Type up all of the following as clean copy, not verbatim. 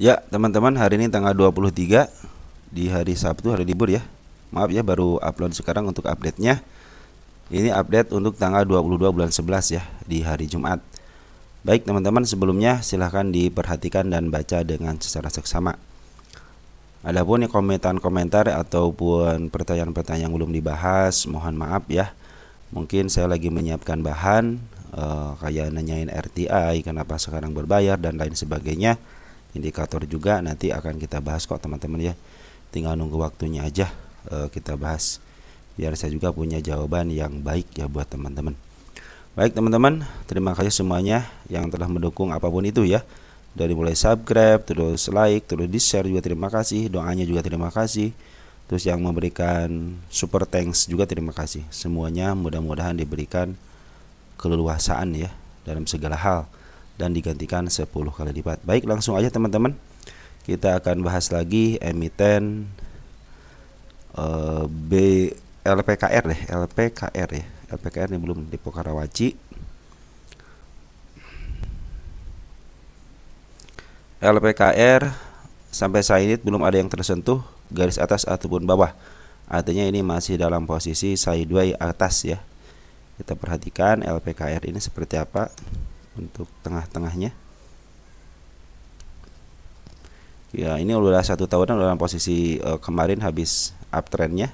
Ya, teman-teman, hari ini tanggal 23 di hari Sabtu, hari libur ya. Maaf ya, baru upload sekarang untuk update-nya. Ini update untuk tanggal 22 bulan 11 ya, di hari Jumat. Baik, teman-teman, sebelumnya silahkan diperhatikan dan baca dengan secara seksama. Adapun komentar-komentar ataupun pertanyaan-pertanyaan yang belum dibahas, mohon maaf ya. Mungkin saya lagi menyiapkan bahan kayak nanyain RTI, kenapa sekarang berbayar dan lain sebagainya. Indikator juga nanti akan kita bahas kok teman-teman ya. Tinggal nunggu waktunya aja kita bahas. Biar saya juga punya jawaban yang baik ya buat teman-teman. Baik teman-teman, terima kasih semuanya yang telah mendukung apapun itu ya. Dari mulai subscribe, terus like, terus di share juga terima kasih. Doanya juga terima kasih. Terus yang memberikan super thanks juga terima kasih. Semuanya mudah-mudahan diberikan keleluasaan ya dalam segala hal dan digantikan 10 kali lipat. Baik, langsung aja teman-teman. Kita akan bahas lagi emiten LPKR deh, LPKR ya. LPKR ini belum Depo Karawaci. LPKR sampai saat ini belum ada yang tersentuh garis atas ataupun bawah. Artinya ini masih dalam posisi sideways atas ya. Kita perhatikan LPKR ini seperti apa untuk tengah-tengahnya. Ya, ini udah 1 tahunan dalam posisi kemarin habis uptrendnya.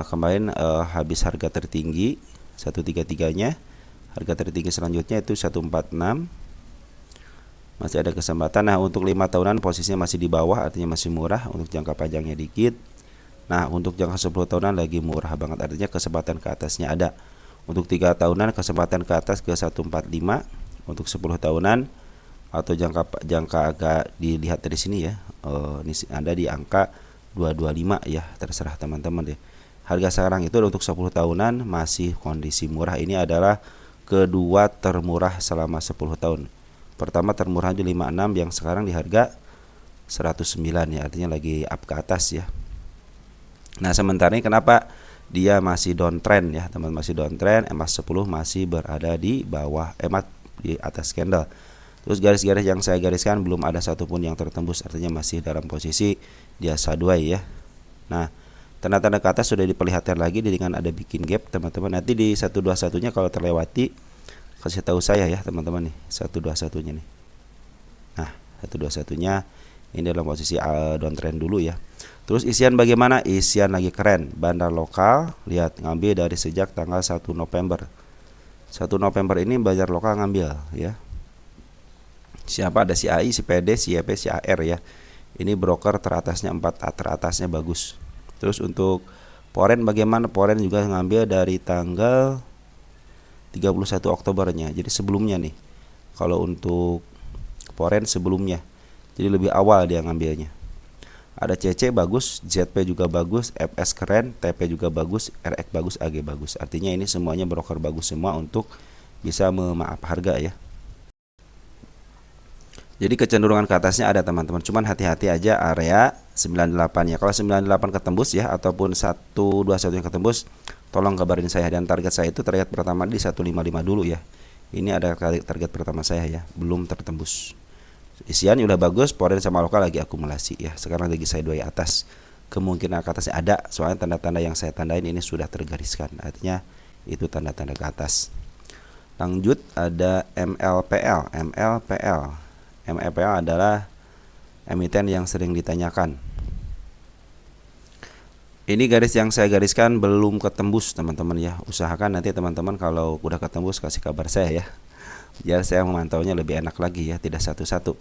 Kemarin habis harga tertinggi 133-nya. Harga tertinggi selanjutnya itu 146. Masih ada kesempatan. Nah, untuk 5 tahunan posisinya masih di bawah, artinya masih murah. Untuk jangka panjangnya dikit. Nah, untuk jangka 10 tahunan lagi murah banget, artinya kesempatan ke atasnya ada. Untuk 3 tahunan kesempatan ke atas ke 145. Untuk 10 tahunan atau jangka agak dilihat dari sini ya. Ini ada di angka 225 ya, terserah teman-teman deh. Harga sekarang itu untuk 10 tahunan masih kondisi murah. Ini adalah kedua termurah selama 10 tahun. Pertama termurah di 56 yang sekarang di harga 109 ya, artinya lagi up ke atas ya. Nah, sementara ini kenapa dia masih downtrend ya, teman, masih downtrend. MA10 masih berada di bawah, di atas candle. Terus garis-garis yang saya gariskan belum ada satupun yang tertembus, artinya masih dalam posisi dia sideways ya. Nah, tanda-tanda ke atas sudah diperlihatkan lagi dengan ada bikin gap teman-teman. Nanti di 121-nya kalau terlewati kasih tahu saya ya teman-teman nih, 121-nya nih. Nah, 121-nya ini dalam posisi downtrend dulu ya. Terus isian bagaimana? Isian lagi keren. Bandar lokal, lihat ngambil dari sejak tanggal 1 November. 1 November ini bandar lokal ngambil ya. Siapa? Ada si AI, si PD, si YP, si AR ya. Ini broker teratasnya 4, teratasnya bagus. Terus untuk Poren bagaimana? Poren juga ngambil dari tanggal 31 Oktobernya. Jadi sebelumnya nih. Kalau untuk Poren sebelumnya. Jadi lebih awal dia ngambilnya. Ada CC bagus, ZP juga bagus, FS keren, TP juga bagus, RX bagus, AG bagus. Artinya ini semuanya broker bagus semua untuk bisa memaaf harga ya. Jadi kecenderungan ke atasnya ada teman-teman. Cuman hati-hati aja area 98 ya. Kalau 98 ketembus ya ataupun 121 yang ketembus, tolong kabarin saya. Dan target saya itu target pertama di 155 dulu ya. Ini ada target pertama saya ya, belum tertembus. Isian udah bagus, Poren sama lokal lagi akumulasi ya. Sekarang lagi sideways atas. Kemungkinan ke atasnya ada, soalnya tanda-tanda yang saya tandain ini sudah tergariskan. Artinya itu tanda-tanda ke atas. Lanjut ada MLPL. MLPL adalah emiten yang sering ditanyakan. Ini garis yang saya gariskan belum ketembus teman-teman ya. Usahakan nanti teman-teman kalau udah ketembus kasih kabar saya ya. Biar saya memantaunya lebih enak lagi ya, tidak satu-satu.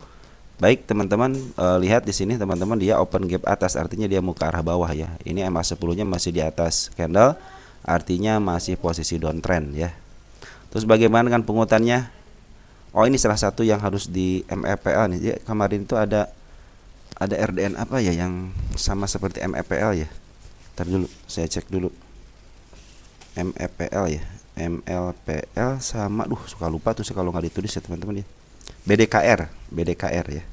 Baik teman-teman, lihat di sini teman-teman dia open gap atas, artinya dia mau ke arah bawah ya. Ini MA10-nya masih di atas candle, artinya masih posisi downtrend ya. Terus bagaimana dengan pungutannya? Oh, ini salah satu yang harus di MEPL nih. Dia kemarin itu ada RDN apa ya yang sama seperti MEPL ya. Ntar dulu, saya cek dulu. MEPL ya. MLPL sama suka lupa tuh kalau nggak ditulis ya teman-teman ya. BDKR ya.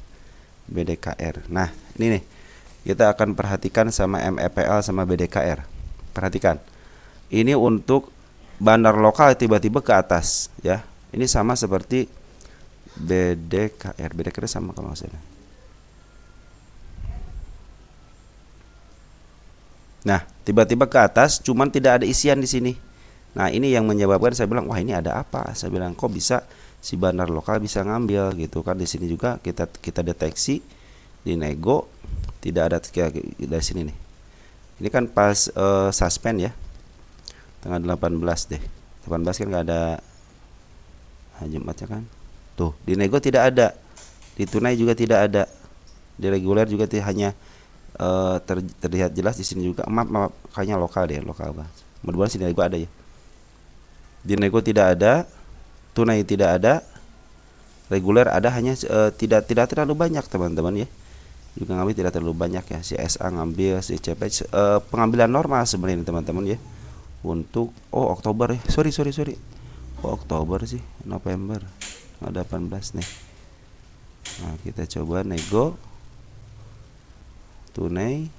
BDKR. Nah, ini nih. Kita akan perhatikan sama MEPL sama BDKR. Perhatikan. Ini untuk bandar lokal tiba-tiba ke atas ya. Ini sama seperti BDKR sama kalau nggak salah. Nah, tiba-tiba ke atas, cuman tidak ada isian di sini. Nah, ini yang menyebabkan saya bilang, wah ini ada apa? Saya bilang, kok bisa si bandar lokal bisa ngambil gitu kan? Di sini juga kita deteksi di nego tidak ada dari sini nih. Ini kan pas suspend ya, tanggal 18 deh. 18 kan nggak ada Jumatnya kan. Tuh, di nego tidak ada. Di tunai juga tidak ada. Di reguler juga hanya terlihat jelas di sini juga. Maaf, kayaknya lokal deh, lokal Bang. Mudah-mudahan sini nego ada ya. Di nego tidak ada, tunai tidak ada, reguler ada, hanya tidak terlalu banyak teman-teman ya. Juga ngambil tidak terlalu banyak ya. Si SA ngambil, si CP pengambilan normal sebenarnya teman-teman ya. Untuk Oktober ya. Sorry. Oktober sih, November. Ada 18 nih. Nah, kita coba nego tunai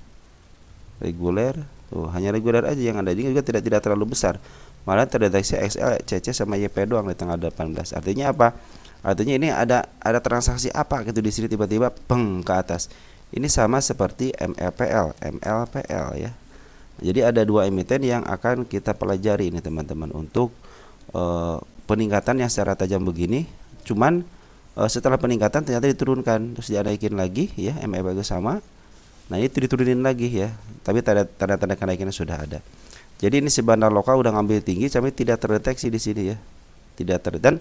reguler. Tuh, hanya reguler aja yang ada. Ini juga tidak terlalu besar. Malah terdeteksi XL, CC sama YP doang di tanggal 18. Artinya apa? Artinya ini ada transaksi apa gitu di sini tiba-tiba peng ke atas. Ini sama seperti MLPL ya. Jadi ada dua emiten yang akan kita pelajari ini teman-teman untuk peningkatan yang secara tajam begini. Cuman setelah peningkatan ternyata diturunkan terus dinaikin lagi ya, MLPL sama. Nah, itu diturunin lagi ya. Tapi tanda-tanda kenaikannya sudah ada. Jadi ini si bandar lokal udah ngambil tinggi tapi tidak terdeteksi di sini ya. Tidak dan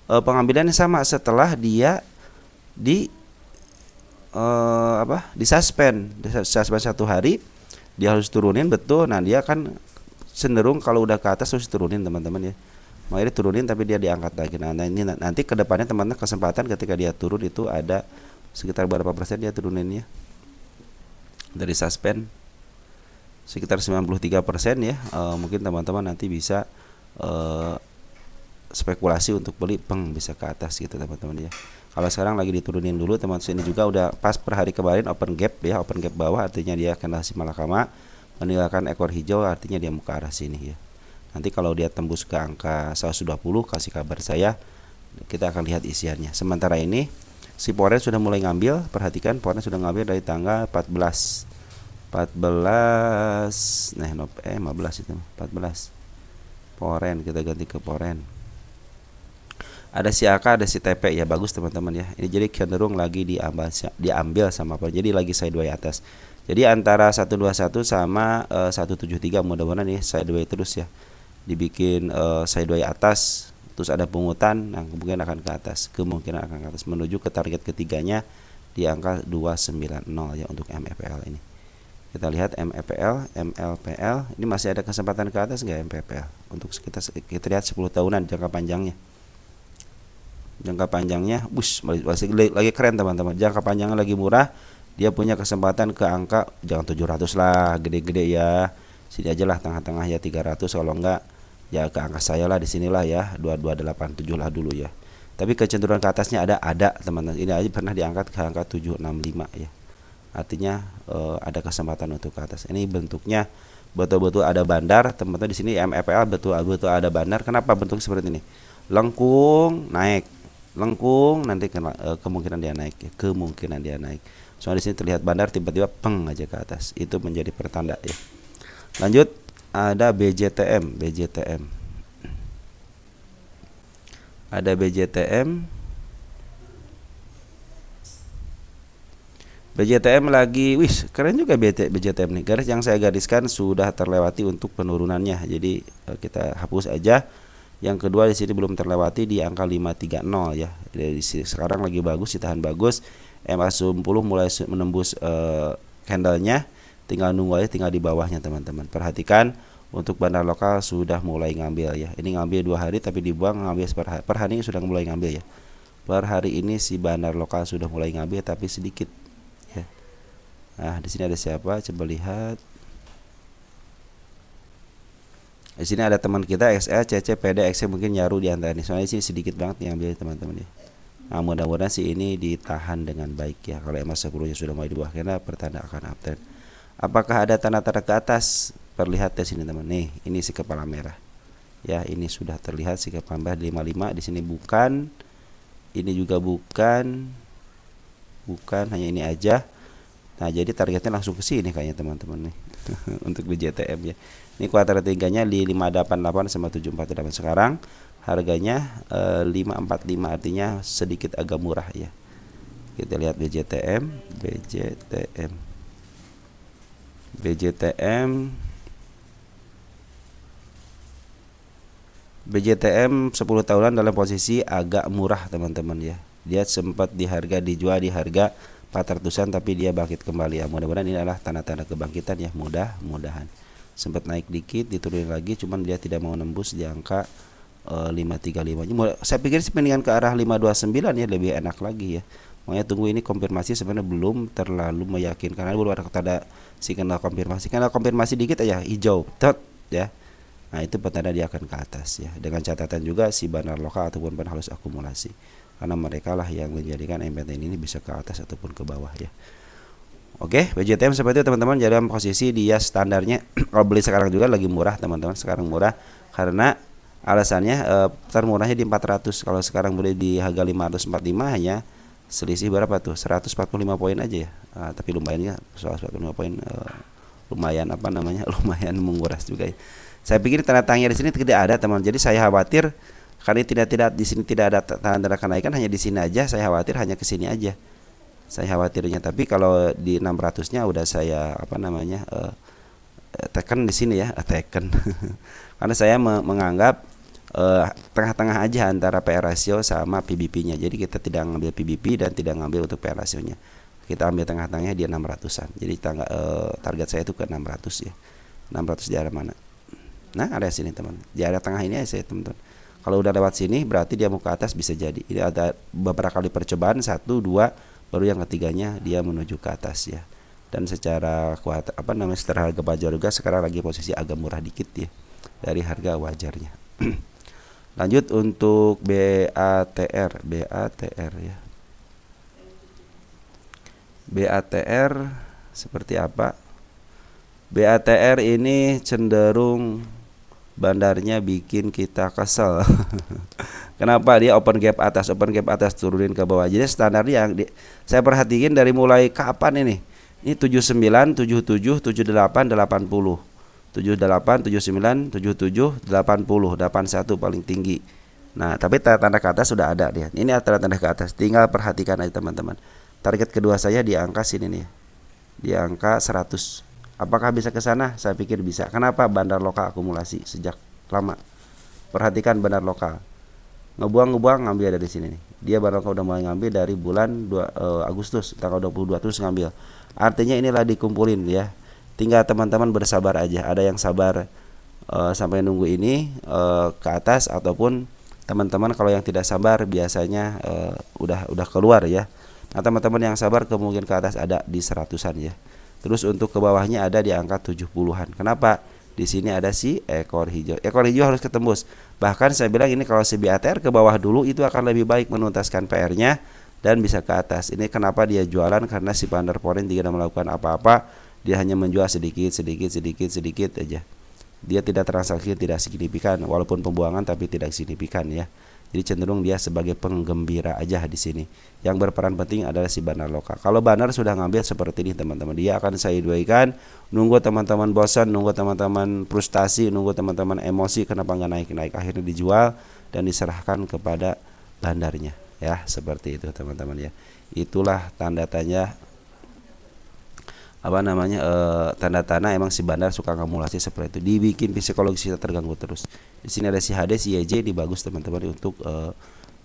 pengambilannya sama setelah dia di disuspend 1 hari, dia harus turunin betul. Nah, dia kan cenderung kalau udah ke atas harus turunin teman-teman ya. Makanya turunin tapi dia diangkat lagi. Nah, ini nanti kedepannya teman-teman kesempatan ketika dia turun itu ada sekitar berapa persen dia turuninnya. Dari suspend sekitar 93% ya. Mungkin teman-teman nanti bisa spekulasi untuk beli bisa ke atas gitu teman-teman ya. Kalau sekarang lagi diturunin dulu teman-teman. Ini juga udah pas per hari kemarin open gap ya, open gap bawah artinya dia kena si malakama meninggalkan ekor hijau, artinya dia mau ke arah sini ya. Nanti kalau dia tembus ke angka 120 kasih kabar saya, kita akan lihat isiannya. Sementara ini si Poren sudah mulai ngambil, perhatikan Poren sudah ngambil dari tanggal 14 15 itu 14 Poren, kita ganti ke Poren. Ada si AK, ada si TP ya, bagus teman-teman ya. Ini jadi cenderung lagi diambil sama apa? Jadi lagi sideway atas. Jadi antara 121 sama 173 mudah-mudahan nih sideway terus ya. Dibikin sideway atas, terus ada pungutan, nah kemungkinan akan ke atas, menuju ke target ketiganya di angka 290 ya untuk MLPL ini. Kita lihat MLPL ini masih ada kesempatan ke atas nggak MLPL? Untuk kita lihat 10 tahunan jangka panjangnya. Jangka panjangnya, masih lagi keren teman-teman. Jangka panjangnya lagi murah, dia punya kesempatan ke angka jangan 700 lah, gede-gede ya. Sini aja lah tengah-tengah ya 300, kalau enggak ya ke angka saya lah di sinilah ya 2287 lah dulu ya. Tapi kecenderungan ke atasnya ada teman-teman. Ini aja pernah diangkat ke angka 765 ya. Artinya ada kesempatan untuk ke atas. Ini bentuknya betul-betul ada bandar, teman-teman di sini MFPL betul-betul ada bandar. Kenapa bentuk seperti ini? Lengkung naik, lengkung nanti kemungkinan dia naik ya, soalnya di sini terlihat bandar tiba-tiba peng aja ke atas, itu menjadi pertanda ya. Lanjut ada BJTM ada BJTM lagi, keren juga BJTM nih. Garis yang saya gariskan sudah terlewati untuk penurunannya, jadi kita hapus aja. Yang kedua di sini belum terlewati di angka 530 ya. Jadi sekarang lagi bagus, ditahan bagus. MA10 mulai menembus candlenya, tinggal nunggu aja, tinggal di bawahnya teman-teman. Perhatikan untuk bandar lokal sudah mulai ngambil ya. Ini ngambil 2 hari tapi dibuang, ngambil per hari ini sudah mulai ngambil ya. Per hari ini si bandar lokal sudah mulai ngambil tapi sedikit ya. Nah, di sini ada siapa? Coba lihat. Di sini ada teman kita XL, CC, PD, XC mungkin nyaru di antara ini. Soalnya sih sedikit banget yang ambil teman-teman ya. Nah, mudah-mudahan sih ini ditahan dengan baik ya. Kalau MA10 nya sudah mulai di bawah, karena pertanda akan uptrend. Apakah ada tanda-tanda ke atas? Perlihat di sini teman. Nih, ini si kepala merah. Ya, ini sudah terlihat si kepala merah 55. Di sini bukan. Ini juga bukan. Hanya ini aja. Nah, jadi targetnya langsung ke sini kayaknya teman-teman nih. Untuk di JTM ya. Ini kuartal 3-nya di 588 sama 748. Sekarang harganya 545, artinya sedikit agak murah ya. Kita lihat BJTM, BJTM. BJTM 10 tahunan dalam posisi agak murah teman-teman ya. Dia sempat dijual di harga 400-an tapi dia bangkit kembali ya. Mudah-mudahan ini adalah tanda-tanda kebangkitan ya, mudah-mudahan. Sempat naik dikit, diturunin lagi, cuman dia tidak mau nembus di angka 535-nya. Saya pikir sih mendingan ke arah 529 ya, lebih enak lagi ya. Makanya tunggu ini konfirmasi, sebenarnya belum terlalu meyakinkan karena belum ada tanda sinyal konfirmasi. Karena konfirmasi dikit aja hijau, tet ya. Nah, itu petanda dia akan ke atas ya. Dengan catatan juga si bandar lokal ataupun bandar halus akumulasi. Karena mereka lah yang menjadikan MPTN ini bisa ke atas ataupun ke bawah ya. Oke, BJTM seperti itu teman-teman. Dalam posisi dia standarnya kalau beli sekarang juga lagi murah teman-teman. Sekarang murah karena alasannya termurahnya di 400. Kalau sekarang beli di harga 545 hanya selisih berapa tuh? 145 poin aja ya. Tapi lumayan ya, 145 poin lumayan lumayan menguras juga ya. Saya pikir tanda tanya di sini tidak ada teman. Jadi saya khawatir karena tidak di sini tidak ada tanda kenaikan, hanya di sini aja. Saya khawatir hanya ke sini aja. Saya khawatirnya. Tapi kalau di 600-nya udah saya tekan di sini ya, tekan. Karena saya menganggap tengah-tengah aja antara PR ratio sama PBP-nya. Jadi kita tidak ngambil PBP dan tidak ngambil untuk PR ratio-nya. Kita ambil tengah-tengahnya di 600-an. Jadi target saya itu ke 600 ya. 600 di arah mana? Nah, ada sini teman. Di area tengah ini aja teman-teman. Kalau udah lewat sini berarti dia mau ke atas bisa jadi. Ini ada beberapa kali percobaan, 1, 2, baru yang ketiganya dia menuju ke atas ya. Dan secara secara harga wajar juga sekarang lagi posisi agak murah dikit ya dari harga wajarnya. Lanjut untuk BATR ya. BATR seperti apa? BATR ini cenderung bandarnya bikin kita kesel. Kenapa? Dia open gap atas turunin ke bawah. Jadi standarnya yang saya perhatiin dari mulai kapan ini? Ini 79, 77, 78, 80. 78, 79, 77, 80, 81 paling tinggi. Nah, tapi tanda ke atas sudah ada dia. Ini tanda ke atas. Tinggal perhatikan aja teman-teman. Target kedua saya di angka sini nih. Di angka 100. Apakah bisa ke sana? Saya pikir bisa. Kenapa? Bandar lokal akumulasi sejak lama. Perhatikan bandar lokal. Ngebuang ngambil dari sini nih. Dia bandar lokal udah mulai ngambil dari bulan Agustus tanggal 22 terus ngambil. Artinya inilah dikumpulin ya. Tinggal teman-teman bersabar aja. Ada yang sabar sampai nunggu ini ke atas, ataupun teman-teman kalau yang tidak sabar biasanya udah keluar ya. Nah, teman-teman yang sabar kemungkinan ke atas ada di 100-an ya. Terus untuk ke bawahnya ada di angka 70-an. Kenapa? Di sini ada si ekor hijau. Ekor hijau harus ketembus. Bahkan saya bilang ini kalau si BATR ke bawah dulu itu akan lebih baik menuntaskan PR-nya dan bisa ke atas. Ini kenapa dia jualan, karena si bandar foreign tidak melakukan apa-apa. Dia hanya menjual sedikit aja. Dia tidak transaksi, tidak signifikan, walaupun pembuangan tapi tidak signifikan ya. Jadi cenderung dia sebagai penggembira aja di sini. Yang berperan penting adalah si bandar lokal. Kalau bandar sudah ngambil seperti ini teman-teman, dia akan saya sideways, nunggu teman-teman bosan, nunggu teman-teman frustasi, nunggu teman-teman emosi kenapa nggak naik, akhirnya dijual dan diserahkan kepada bandarnya ya, seperti itu teman-teman ya. Itulah tanda tanya tanda-tanda emang si bandar suka akumulasi seperti itu, dibikin psikologis kita terganggu terus. Di sini ada si HD, si YJ, ini bagus teman-teman untuk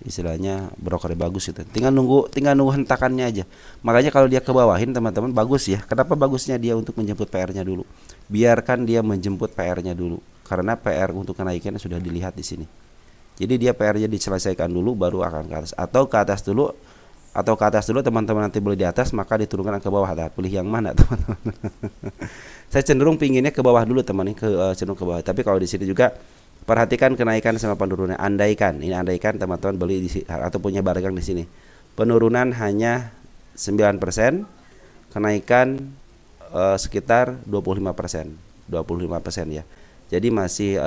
istilahnya broker bagus itu. Tinggal nunggu hentakannya aja. Makanya kalau dia ke bawahin teman-teman bagus ya. Kenapa bagusnya dia untuk menjemput PR-nya dulu? Biarkan dia menjemput PR-nya dulu, karena PR untuk kenaikannya sudah dilihat di sini. Jadi dia PR-nya diselesaikan dulu baru akan ke atas, atau ke atas dulu teman-teman nanti beli di atas maka diturunkan ke bawah. Nah, pilih yang mana teman-teman? Saya cenderung pinginnya ke bawah dulu teman, cenderung ke bawah. Tapi kalau di sini juga perhatikan kenaikan sama penurunan. Andaikan teman-teman beli di atau punya barang di sini, penurunan hanya 9%, kenaikan sekitar 25% ya. Jadi masih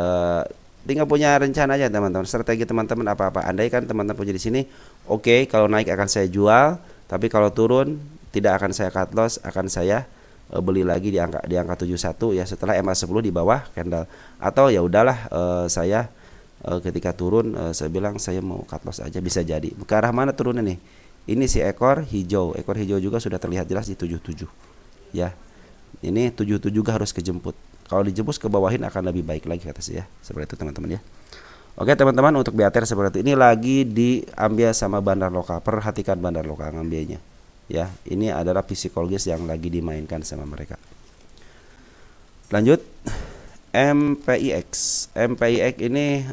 tinggal punya rencana aja teman-teman. Strategi teman-teman apa-apa. Andaikan teman-teman punya di sini, oke, kalau naik akan saya jual, tapi kalau turun tidak akan saya cut loss, akan saya beli lagi di angka 71 ya, setelah MA10 di bawah candle. Atau ya udahlah, saya ketika turun saya bilang saya mau cut loss aja, bisa jadi. Ke arah mana turunnya nih? Ini si ekor hijau juga sudah terlihat jelas di 77 ya. Ini 77 juga harus kejemput. Kalau dijemput ke bawahin akan lebih baik lagi kata saya, seperti itu teman-teman ya. Oke teman-teman, untuk BATR seperti ini lagi diambil sama bandar lokal. Perhatikan bandar lokal ngambilnya ya. Ini adalah psikologis yang lagi dimainkan sama mereka. Lanjut, MPIX ini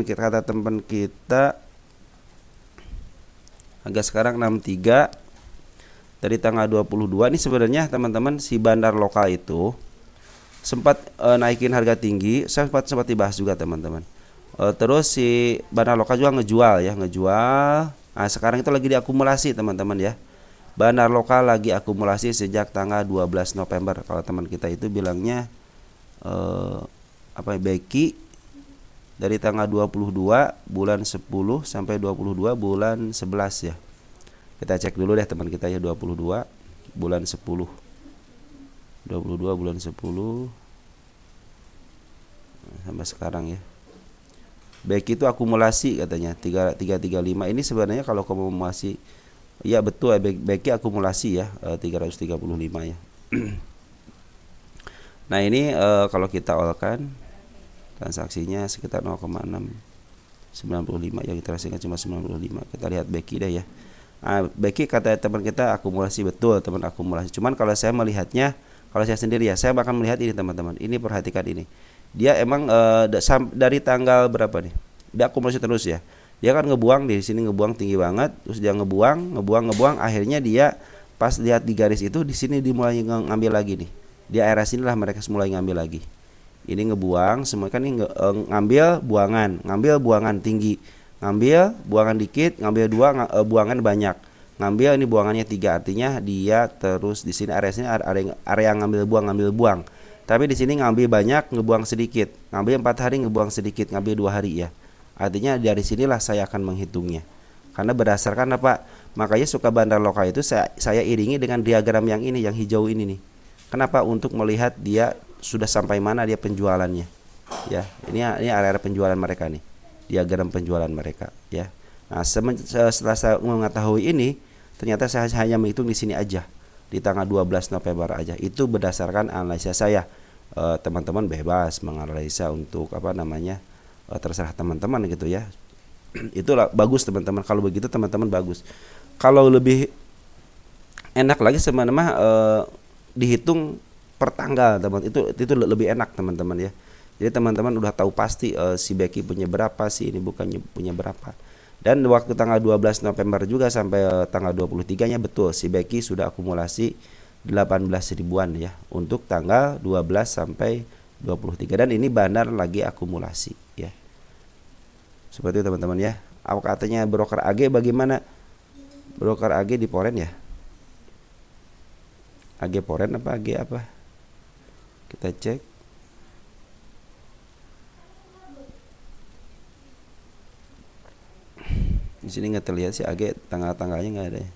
kata teman kita harga sekarang 63 dari tanggal 22. Ini sebenarnya teman-teman, si bandar lokal itu sempat naikin harga tinggi, sempat dibahas juga teman-teman. Terus si bandar lokal juga ngejual. Nah, sekarang itu lagi diakumulasi teman-teman ya. Bandar lokal lagi akumulasi sejak tanggal 12 November. Kalau teman kita itu bilangnya Beki dari tanggal 22 bulan 10 sampai 22 bulan 11 ya. Kita cek dulu deh teman kita ya, 22 bulan 10. 22 bulan 10 sampai sekarang ya. Baik itu akumulasi katanya 335. Ini sebenarnya kalau akumulasi ya betul ya, baiknya akumulasi ya 335 ya. Nah ini kalau kita olkan transaksinya sekitar 0,695 ya, kita rasakan cuma 95. Kita lihat Beki deh ya. Nah, Beki kata teman kita akumulasi, betul teman, akumulasi. Cuman kalau saya melihatnya, kalau saya sendiri ya, saya bakal melihat ini teman-teman. Ini perhatikan ini. Dia emang dari tanggal berapa nih? Dia akumulasi terus ya. Dia kan ngebuang di sini, ngebuang tinggi banget, terus dia ngebuang, akhirnya dia pas lihat di garis itu di sini dimulai ngambil lagi nih. Di area sinilah mereka mulai ngambil lagi. Ini ngebuang, semua kan ini ngambil buangan tinggi, ngambil buangan dikit, ngambil dua, buangan banyak. Ngambil ini buangannya 3, artinya dia terus di sini area sini area ngambil buang. Tapi di sini ngambil banyak, ngebuang sedikit. Ngambil 4 hari, ngebuang sedikit, ngambil 2 hari ya. Artinya dari sinilah saya akan menghitungnya. Karena berdasarkan apa? Makanya suka bandar lokal itu saya iringi dengan diagram yang ini, yang hijau ini nih. Kenapa? Untuk melihat dia sudah sampai mana dia penjualannya. Ya, ini area penjualan mereka nih. Diagram penjualan mereka ya. Nah, setelah saya mengetahui ini, ternyata saya hanya menghitung di sini aja. Di tanggal 12 November aja. Itu berdasarkan analisa saya. Teman-teman bebas menganalisa untuk terserah teman-teman gitu ya. Itulah bagus teman-teman. Kalau begitu teman-teman bagus. Kalau lebih enak lagi sebenarnya dihitung per tanggal teman. Itu lebih enak teman-teman ya. Jadi teman-teman udah tahu pasti si Beki punya berapa, si ini bukannya punya berapa. Dan waktu tanggal 12 November juga sampai tanggal 23-nya betul si Beki sudah akumulasi 18 ribuan ya untuk tanggal 12 sampai 23, dan ini bandar lagi akumulasi ya. Seperti itu teman-teman ya. Apa katanya broker AG bagaimana? Broker AG di Foreign ya. AG Foreign apa AG apa? Kita cek. Di sini nggak terlihat sih AG, tanggal-tanggalnya nggak ada ya.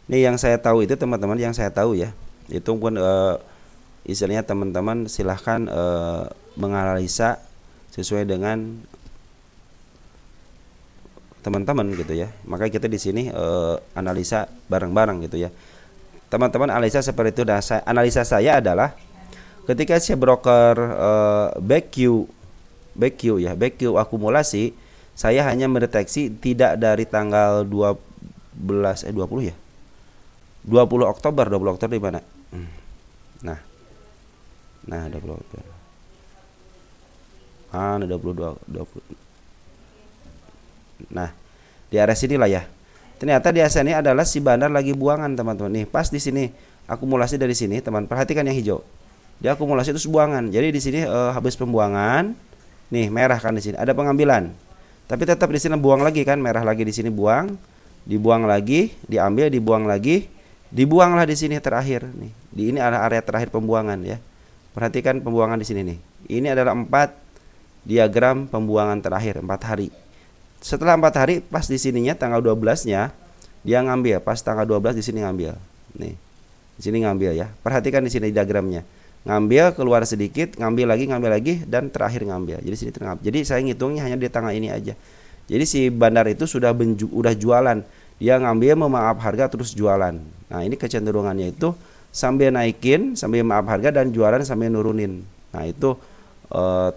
Ini yang saya tahu itu teman-teman, yang saya tahu ya. Itu pun istilahnya teman-teman silahkan menganalisa sesuai dengan teman-teman gitu ya. Maka kita di sini analisa bareng-bareng gitu ya. Teman-teman analisa seperti itu. Dan analisa saya adalah ketika si broker back Q akumulasi, saya hanya mendeteksi tidak dari tanggal 20 ya. 20 Oktober di mana? Nah 20 Oktober. Ada 20. Nah, di area sinilah ya. Ternyata di area ini adalah si bandar lagi buangan, teman-teman. Nih, pas di sini akumulasi dari sini, teman. Perhatikan yang hijau. Dia akumulasi terus buangan. Jadi di sini habis pembuangan, nih merah kan di sini. Ada pengambilan. Tapi tetap di sini buang lagi kan, merah lagi di sini buang, dibuang lagi, diambil, dibuang lagi, dibuanglah di sini terakhir nih. Di ini adalah area terakhir pembuangan ya. Perhatikan pembuangan di sini nih. Ini adalah 4 diagram pembuangan terakhir 4 hari. Setelah 4 hari pas di sininya tanggal 12-nya dia ngambil, pas tanggal 12 di sini ngambil. Nih. Di sini ngambil ya. Perhatikan di sini diagramnya. Ngambil, keluar sedikit, ngambil lagi dan terakhir ngambil. Jadi sini terngambil. Jadi saya ngitungnya hanya di tanggal ini aja. Jadi si bandar itu sudah jualan. Dia ngambil memaaf harga terus jualan. Nah, ini kecenderungannya itu sambil naikin, sambil maaf harga dan jualan sambil nurunin. Nah, itu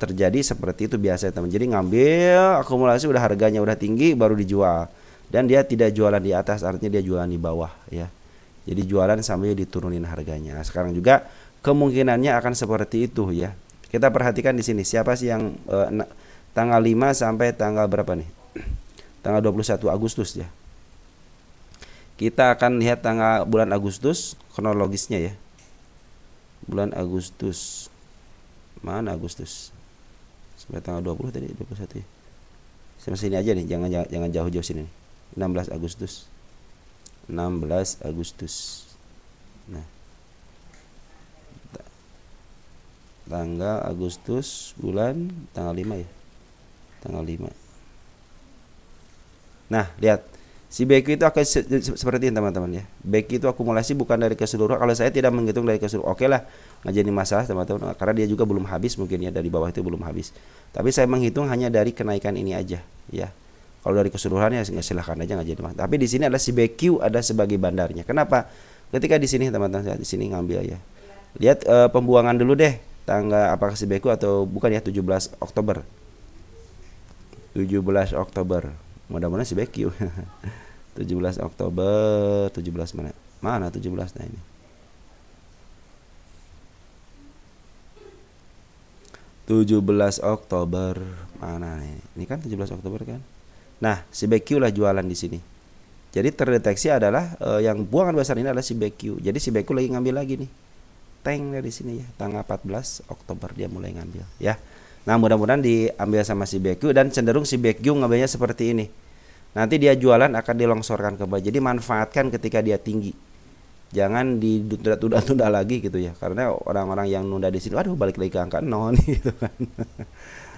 terjadi seperti itu biasa teman. Jadi ngambil akumulasi udah harganya udah tinggi baru dijual. Dan dia tidak jualan di atas, artinya dia jualan di bawah ya. Jadi jualan sambil diturunin harganya. Nah, sekarang juga kemungkinannya akan seperti itu ya. Kita perhatikan di sini siapa sih yang tanggal 5 sampai tanggal berapa nih? Tanggal 21 Agustus ya. Kita akan lihat tanggal bulan Agustus kronologisnya ya. Bulan Agustus. Mana Agustus? Sampai tanggal 20 tadi 21 ya. Sama sini aja nih, jangan jauh-jauh sini. 16 Agustus. 16 Agustus. Nah. Tanggal Agustus bulan tanggal 5 ya. Tanggal 5. Nah, lihat. Si BQ itu akan seperti ini teman-teman ya. BQ itu akumulasi bukan dari keseluruhan. Kalau saya tidak menghitung dari keseluruhan, oke lah, nggak jadi masalah teman-teman. Karena dia juga belum habis mungkin ya, dari bawah itu belum habis. Tapi saya menghitung hanya dari kenaikan ini aja ya. Kalau dari keseluruhannya silahkan aja, nggak jadi masalah. Tapi di sini ada si BQ ada sebagai bandarnya. Kenapa? Ketika di sini teman-teman, di sini ngambil ya. Lihat pembuangan dulu deh. Tanggal apakah si BQ atau bukan ya, 17 Oktober. 17 Oktober. Mudah-mudahan si BQ. 17 Oktober, 17 mana? Mana 17 nah ini. 17 Oktober mana nih? Ini kan 17 Oktober kan? Nah, si BQ lah jualan di sini. Jadi terdeteksi adalah yang buangan besar ini adalah si BQ. Jadi si BQ lagi ngambil lagi nih. Tank dari sini ya. Tanggal 14 Oktober dia mulai ngambil ya. Nah, mudah-mudahan diambil sama si BQ dan cenderung si BQ ngambilnya seperti ini. Nanti dia jualan akan dilongsorkan ke bawah. Jadi manfaatkan ketika dia tinggi. Jangan ditunda-tunda lagi gitu ya. Karena orang-orang yang nunda di sini, waduh balik lagi ke angka 0 gitu kan.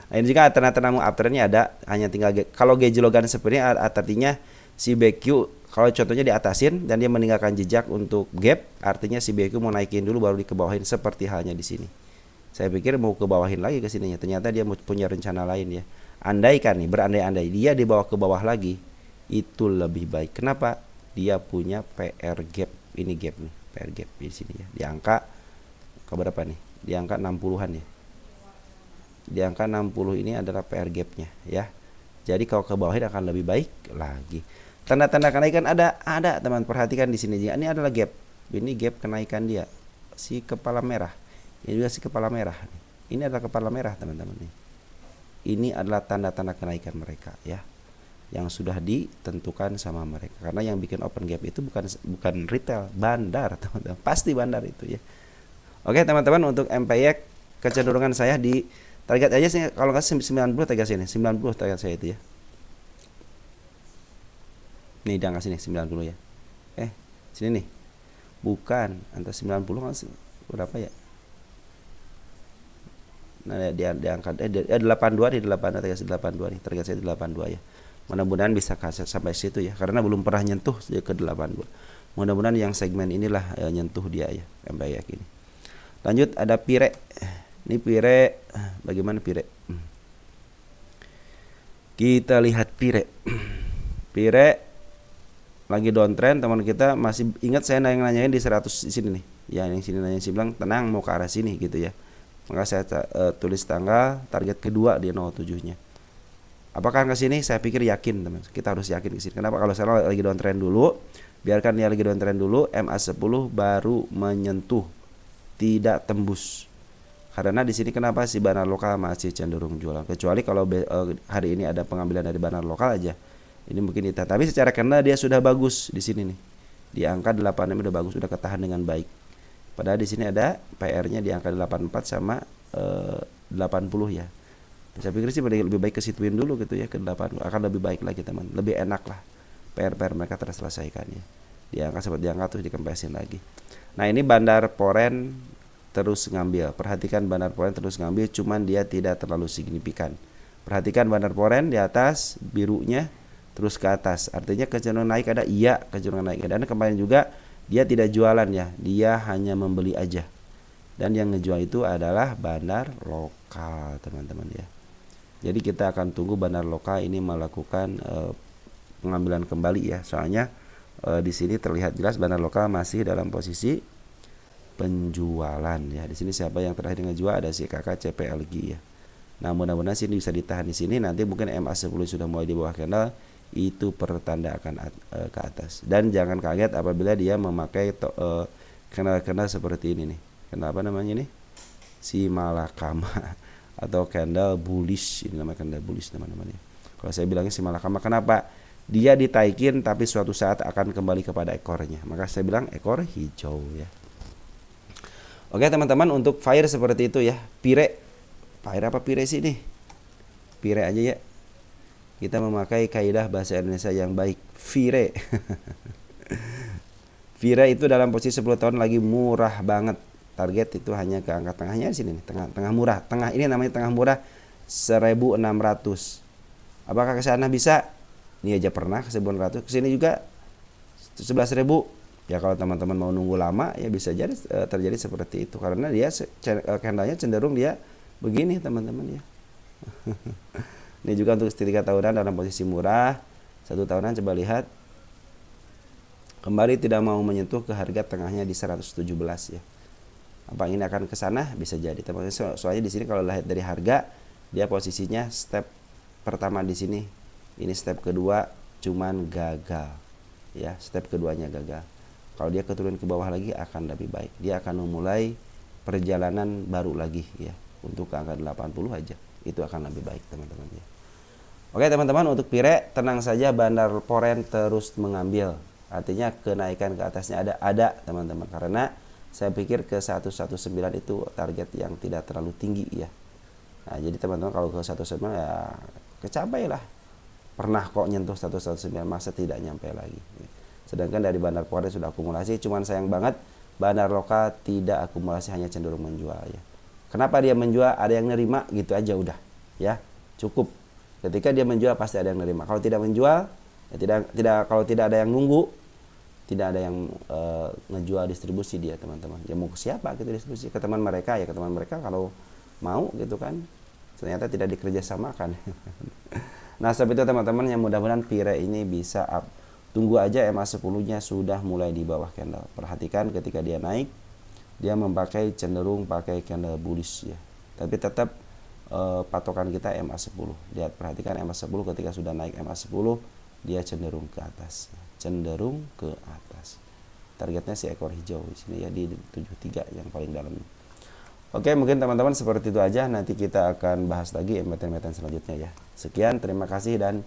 Nah, ini juga alternatif uptrendnya ada, hanya tinggal kalau gejologan seperti ini artinya si BQ kalau contohnya diatasin dan dia meninggalkan jejak untuk gap, artinya si BQ mau naikin dulu baru dikebawahin seperti halnya di sini. Saya pikir mau kebawahin lagi ke sininya, ternyata dia punya rencana lain ya. Andaikan nih, berandai-andai dia dibawa ke bawah lagi, itu lebih baik. Kenapa? Dia punya PR gap. Ini gap nih, PR gap di sini ya. Di angka ke berapa nih? Di angka 60-an ya. Di angka 60 ini adalah PR gapnya ya. Jadi kalau ke bawahin akan lebih baik lagi. Tanda-tanda kenaikan ada teman, perhatikan di sini. Ini adalah gap. Ini gap kenaikan dia. Si kepala merah. Ini juga si kepala merah. Ini adalah kepala merah teman-teman nih. Ini adalah tanda-tanda kenaikan mereka ya, yang sudah ditentukan sama mereka. Karena yang bikin open gap itu bukan retail, bandar teman-teman. Pasti bandar itu ya. Oke teman-teman, untuk MPY kecenderungan saya di target aja sih, kalau nggak 90 target sini, 90 target saya itu ya. Nih di angka sini 90 ya. Sini nih. Bukan, antara 90 kan berapa ya? Nah, dia angka 82 di 82 target 82 nih, target saya 82 ya. Mudah-mudahan bisa kasih sampai situ ya, karena belum pernah nyentuh ke 82. Mudah-mudahan yang segmen inilah nyentuh dia ya, MPY ini. Lanjut ada Pire. Ini Pire, bagaimana Pire? Kita lihat Pire. Pire lagi downtrend, teman kita masih ingat saya nanyain di 100 di sini nih. Ya, yang sini nanya, sih bilang tenang mau ke arah sini gitu ya. Maka saya tulis tanggal target kedua di 07-nya. Apakah ke sini? Saya pikir yakin, teman. Kita harus yakin ke sini. Kenapa? Kalau saya lagi downtrend dulu, biarkan dia lagi downtrend dulu, MA10 baru menyentuh, tidak tembus. Karena di sini kenapa si bandar lokal masih cenderung jualan. Kecuali kalau hari ini ada pengambilan dari bandar lokal aja. Ini mungkin kita. Tapi secara kena dia sudah bagus di sini nih. Di angka 86 udah bagus, udah ketahan dengan baik. Padahal di sini ada PR-nya di angka 84 sama 80 ya. Saya pikir sih lebih baik ke situin dulu gitu ya, ke 80 akan lebih baik lagi teman. Lebih enak lah PR mereka terselesaikan ya. Di angka seperti di angka terus dikempesin lagi. Nah, ini bandar Poren terus ngambil. Perhatikan bandar Poren terus ngambil, cuman dia tidak terlalu signifikan. Perhatikan banner foreign di atas birunya terus ke atas. Artinya kecenderungan naik ada, iya kecenderungan naik. Dan kemarin juga dia tidak jualan ya, dia hanya membeli aja. Dan yang ngejual itu adalah bandar lokal, teman-teman ya. Jadi kita akan tunggu bandar lokal ini melakukan pengambilan kembali ya. Soalnya di sini terlihat jelas bandar lokal masih dalam posisi penjualan ya. Di sini siapa yang terakhir ngejual ada si kakak CPLG ya. Nah, mudah-mudahan sini bisa ditahan di sini. Nanti mungkin MA10 sudah mulai di bawah candle, itu pertanda akan ke atas. Dan jangan kaget apabila dia memakai candle-candle seperti ini nih. Candle apa namanya ini? Si Malakama atau candle bullish. Ini namanya candle bullish teman-teman ya. Kalau saya bilangnya si Malakama, kenapa? Dia ditaikin tapi suatu saat akan kembali kepada ekornya. Maka saya bilang ekor hijau ya. Oke teman-teman, untuk fire seperti itu ya. Fire apa pire sih nih? Pire aja ya. Kita memakai kaidah bahasa Indonesia yang baik. Fire. Fire itu dalam posisi 10 tahun lagi murah banget. Target itu hanya ke angka tengahnya di sini nih, tengah murah. Tengah ini namanya tengah murah 1.600. Apakah ke sana bisa? Ini aja pernah ke 1.600. Ke sini juga 11.000. Ya kalau teman-teman mau nunggu lama ya bisa jadi terjadi seperti itu karena dia candlenya cenderung dia begini teman-teman ya. Ini juga untuk 3 tahunan dalam posisi murah. 1 tahunan coba lihat. Kembali tidak mau menyentuh ke harga tengahnya di 117 ya. Apa ini akan ke sana? Bisa jadi teman-teman. Soalnya di sini kalau lihat dari harga dia posisinya step pertama di sini. Ini step kedua cuman gagal. Ya, step keduanya gagal. Kalau dia keturun ke bawah lagi akan lebih baik. Dia akan memulai perjalanan baru lagi ya. Untuk ke angka 80 aja itu akan lebih baik teman-teman ya. Oke teman-teman, untuk pire tenang saja, bandar foreign terus mengambil, artinya kenaikan ke atasnya ada teman-teman, karena saya pikir ke 119 itu target yang tidak terlalu tinggi ya. Nah jadi teman-teman kalau ke 119 ya kecapai lah, pernah kok nyentuh 119, masa tidak nyampe lagi. Sedangkan dari bandar foreign sudah akumulasi, cuman sayang banget bandar lokal tidak akumulasi, hanya cenderung menjual ya. Kenapa dia menjual? Ada yang nerima gitu aja udah ya, cukup. Ketika dia menjual pasti ada yang nerima. Kalau tidak menjual ya kalau tidak ada yang nunggu, tidak ada yang ngejual distribusi dia teman-teman. Ya mau ke siapa gitu distribusi? Ke teman mereka ya, ke teman mereka kalau mau gitu kan. Ternyata tidak dikerjasamakan. Nah seperti itu teman-teman, yang mudah-mudahan pire ini bisa up. Tunggu aja MA10-nya sudah mulai di bawah candle. Perhatikan ketika dia naik, dia memakai cenderung pakai candle bullish ya. Tapi tetap patokan kita MA10. Lihat, perhatikan MA10 ketika sudah naik MA10 dia cenderung ke atas. Cenderung ke atas. Targetnya si ekor hijau di sini ya, di 73 yang paling dalam. Oke, mungkin teman-teman seperti itu aja. Nanti kita akan bahas lagi emiten-emiten selanjutnya ya. Sekian, terima kasih dan